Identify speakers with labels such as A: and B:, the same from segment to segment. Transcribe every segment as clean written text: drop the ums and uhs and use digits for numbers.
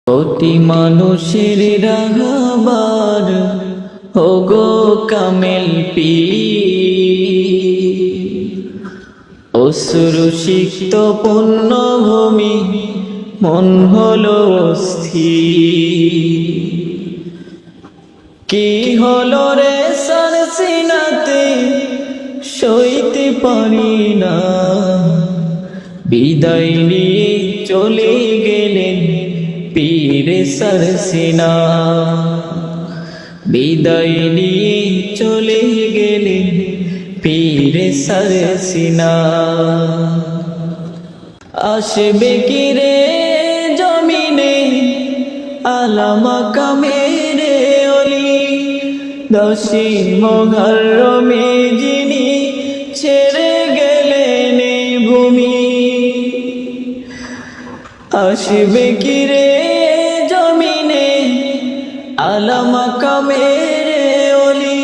A: কোটি মানুষের রাহবার ওগো কামেল পীর, অশ্রু সিক্ত পুণ্যভূমি মন হলো স্থির। কি হলো রে সরসিনাতে সইতে পারি না, বিদায় নিয়ে চলে গেলেন পীর সরসিনা। বিদায় নিয়ে চলে গেলেন পীর সরসিনা। আসবে কি রে জমিনে আলামা কামের অলি, দশই মুহররমে যিনি ছেড়ে গেলেন এই ভূমি। আসবে কি রে জমিনে আলামা কামের অলি,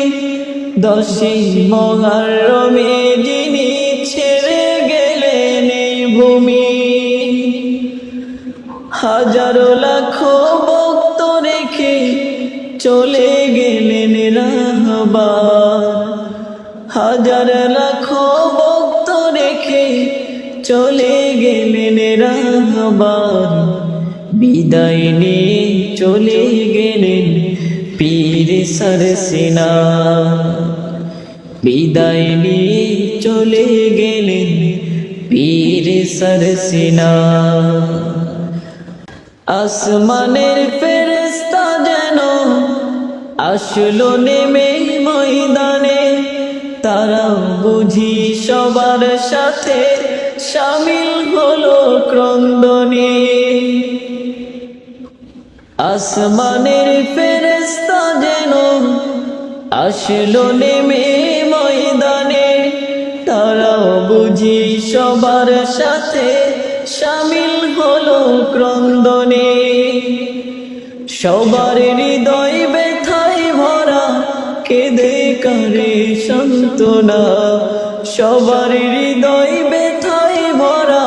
A: দশই মুহররমে যিনি ছেড়ে গেলেন এই ভূমি। হাজারো লাখো ভক্ত রেখে চলে গেলেন রাহবার, হাজার লাখো ভক্ত রেখে চলে গেলেন রাহবার। বিদায় নিয়ে চলে গেলেন পীর সরসিনা। বিদায় নিয়ে চলে গেলেন পীর সরসিনা। আসমানের ফেরেশতা যেন আসলো নেমে ময়দানে, তারা বুঝি সবার সাথে শামিল হলো ক্রন্দনে। আসমানের ফেরেশতা যেন আসলো নেমে ময়দানে, তারা বুঝি সবার সাথে শামিল হলো ক্রন্দনে। সবার হৃদয় ব্যথায় ভরা কেঁদে কারে সান্ত্বনা, সবার হৃদয় ব্যথায় ভরা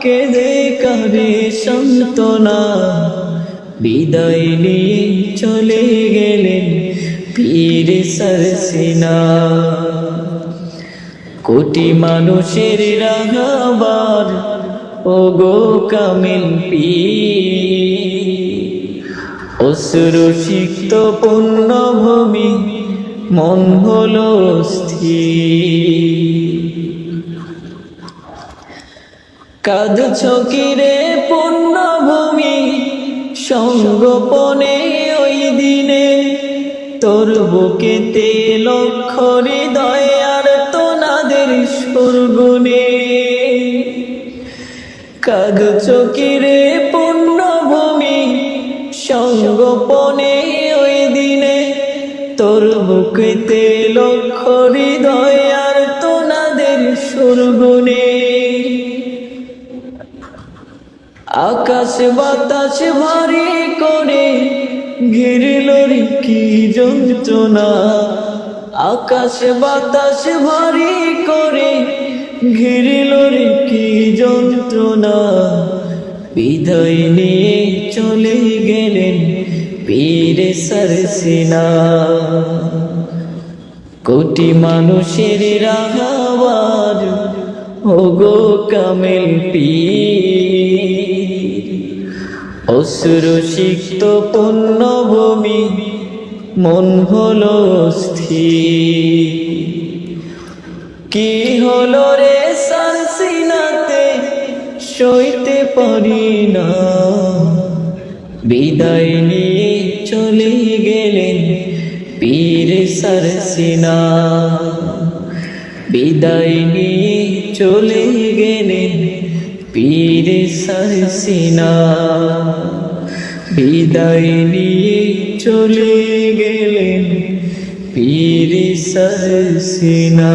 A: কেঁদে কারে সান্ত্বনা। বিদায় নিয়ে চলে গেলেন পীর সরসিনা। কোটি মানুষের রাহবার ওগো কামেল পীর, অশ্রু সিক্ত পুণ্যভূমি মন হলো স্থির। কাঁদছ কি রে পুণ্যভূমি সঙ্গোপনে ওই দিনে, তোর বুকেতে লক্ষ হৃদয় আর তোনাদের সুরগুনে। কাঁদছ কি রে পুণ্যভূমি সঙ্গোপনে ওই দিনে, তোর বুকেতে লক্ষ হৃদয় আর তোনাদের সুরগুনে। আকাশ বাতাস ভারী করে ঘিরল রে কি যন্ত্রণা, আকাশ বাতাস ভারী করে ঘিরল রে কি যন্ত্রণা। বিদায় নিয়ে চলে গেলেন পীর সরসিনা। কোটি মানুষের রাহবার ওগো কামেল পীর, অশ্রু সিক্ত পুণ্যভূমি মন হলো স্থির। কি হলো রে সরসিনাতে সইতে পারি না, বিদায় নিয়ে চলে গেলেন পীর সরসিনা। বিদায় নিয়ে চলে গেলেন পীর সরসিনা। বিদায় নিয়ে চলে গেলেন পীর সরসিনা।